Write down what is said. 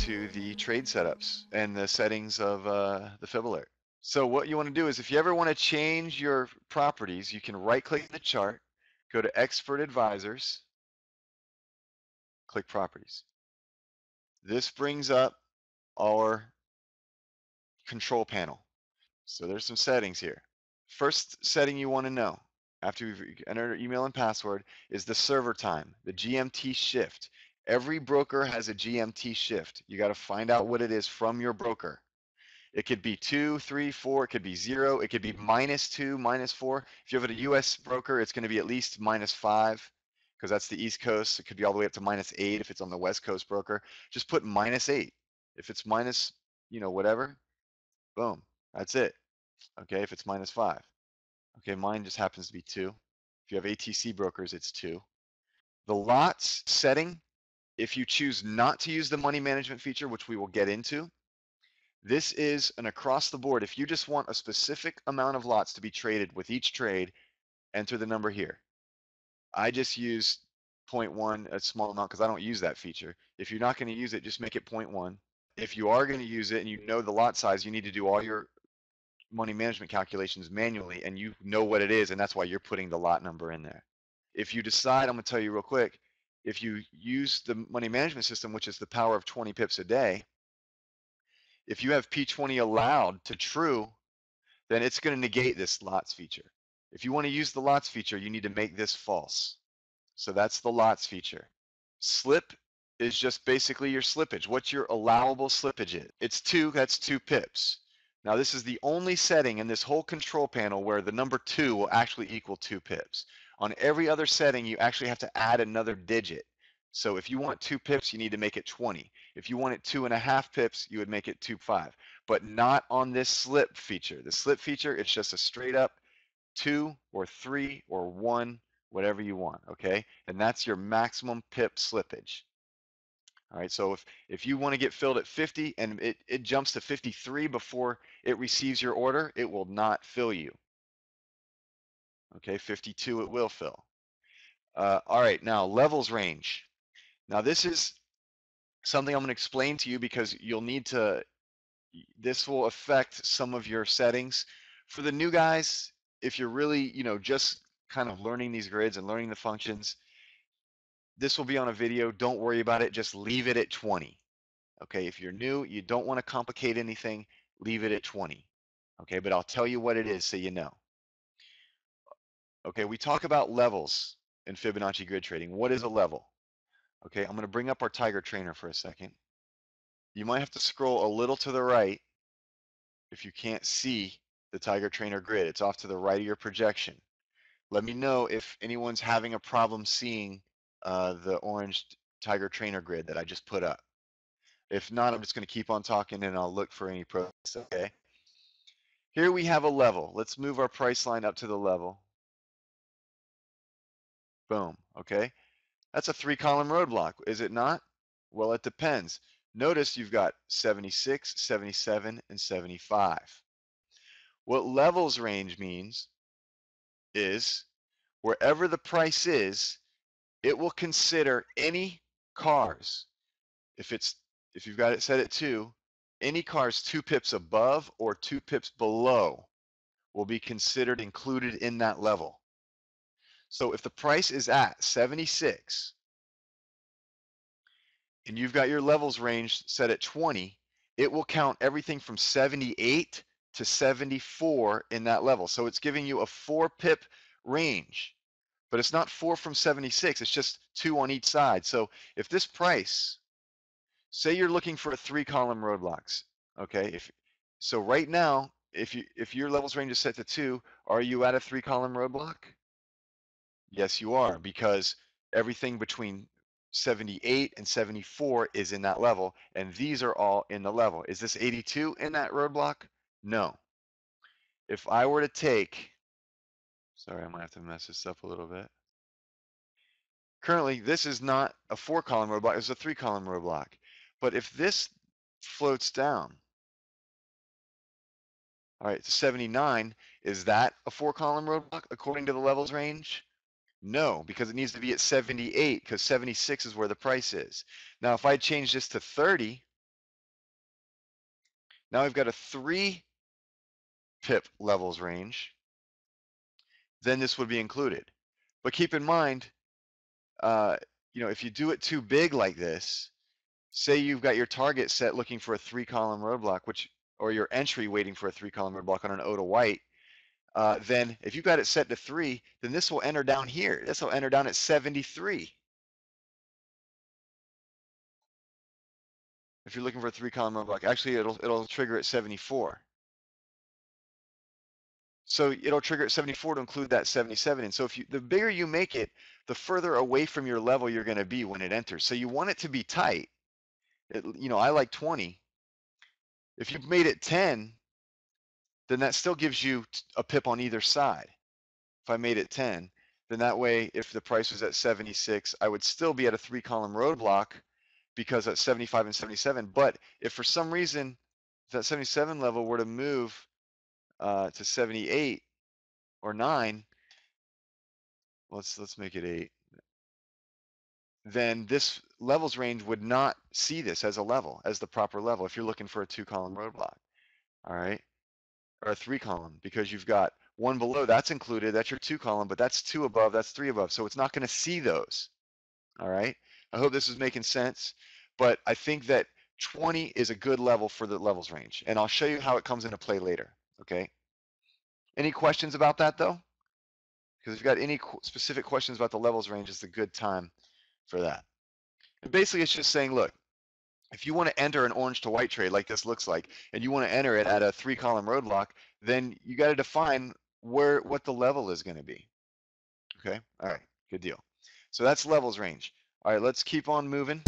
into the trade setups and the settings of the FibAlert. So what you want to do is if you ever want to change your properties, you can right click the chart, go to Expert Advisors, click Properties. This brings up our control panel. So there's some settings here. First setting you want to know after you've entered email and password is the server time, the GMT shift. Every broker has a GMT shift. You got to find out what it is from your broker. It could be 2, 3, 4, it could be 0, it could be -2, -4. If you have a US broker, it's going to be at least -5 because that's the East Coast. It could be all the way up to -8 if it's on the West Coast broker. Just put -8. If it's minus, whatever, boom, that's it. Okay, if it's -5. Okay, mine just happens to be 2. If you have ATC brokers, it's 2. The lots setting, if you choose not to use the money management feature, which we will get into, this is an across the board. If you just want a specific amount of lots to be traded with each trade, enter the number here. I just use 0.1, a small amount, because I don't use that feature. If you're not going to use it, just make it 0.1. If you are going to use it and you know the lot size, you need to do all your money management calculations manually, and you know what it is, and that's why you're putting the lot number in there. If you decide, I'm going to tell you real quick, if you use the money management system, which is the power of 20 pips a day, if you have P20 allowed to true, then it's going to negate this lots feature. If you want to use the lots feature, you need to make this false. So that's the lots feature. Slip is just basically your slippage. What's your allowable slippage is? It's 2, that's 2 pips. Now this is the only setting in this whole control panel where the number 2 will actually equal 2 pips. On every other setting, you actually have to add another digit. So if you want 2 pips, you need to make it 20. If you want it 2.5 pips, you would make it 2.5. But not on this slip feature. The slip feature, it's just a straight up 2 or 3 or 1, whatever you want, okay? And that's your maximum pip slippage. All right, so if you want to get filled at 50 and it jumps to 53 before it receives your order, it will not fill you. Okay, 52 it will fill. All right, now levels range. Now this is something I'm going to explain to you because you'll need to, this will affect some of your settings. For the new guys, if you're really, just kind of learning these grids and learning the functions, this will be on a video. Don't worry about it. Just leave it at 20. Okay, if you're new, you don't want to complicate anything, leave it at 20. Okay, but I'll tell you what it is so you know. Okay, we talk about levels in Fibonacci grid trading. What is a level? Okay, I'm going to bring up our Tiger Trainer for a second. You might have to scroll a little to the right if you can't see the Tiger Trainer grid. It's off to the right of your projection. Let me know if anyone's having a problem seeing the orange Tiger Trainer grid that I just put up. If not, I'm just going to keep on talking and I'll look for any protests, okay? Here we have a level. Let's move our price line up to the level. Boom, okay? That's a 3-column roadblock, is it not? Well, it depends. Notice you've got 76, 77, and 75. What levels range means is wherever the price is, it will consider any cars. If you've got it set at 2, any cars 2 pips above or 2 pips below will be considered included in that level. So if the price is at 76 and you've got your levels range set at 20, it will count everything from 78 to 74 in that level. So it's giving you a 4 pip range, but it's not 4 from 76, it's just 2 on each side. So if this price, say you're looking for a 3-column roadblocks, okay? So right now, if your levels range is set to 2, are you at a 3-column roadblock? Yes, you are, because everything between 78 and 74 is in that level, and these are all in the level. Is this 82 in that roadblock? No. If I were to take, sorry, I might have to mess this up a little bit. Currently, this is not a 4-column roadblock, it's a 3-column roadblock. But if this floats down, all right, to 79, is that a 4-column roadblock according to the levels range? No, because it needs to be at 78, because 76 is where the price is. Now, if I change this to 30, Now I've got a 3 pip levels range, then this would be included. But keep in mind, if you do it too big like this, say you've got your target set looking for a 3-column roadblock, or your entry waiting for a 3-column roadblock on an O to white, then if you've got it set to 3, then this will enter down here. This will enter down at 73. If you're looking for a 3-column roadblock, actually it'll trigger at 74. So it'll trigger at 74 to include that 77. And so the bigger you make it, the further away from your level you're going to be when it enters. So you want it to be tight. I like 20. If you've made it 10, then that still gives you a pip on either side. If I made it 10, then that way, if the price was at 76, I would still be at a 3-column roadblock because at 75 and 77. But if for some reason that 77 level were to move to 78 or 9, let's make it 8, then this levels range would not see this as a level, as the proper level if you're looking for a 2-column roadblock, all right, or a 3-column, because you've got one below, that's included, that's your 2-column, but that's 2 above, that's 3 above, so it's not going to see those, all right? I hope this is making sense, but I think that 20 is a good level for the levels range, and I'll show you how it comes into play later, okay? Any questions about that, though? Because if you've got any specific questions about the levels range, it's a good time for that. And basically, it's just saying, look, if you want to enter an orange to white trade like this looks like, and you want to enter it at a 3-column roadblock, then you got to define what the level is going to be. Okay, all right, good deal. So that's levels range. All right, let's keep on moving.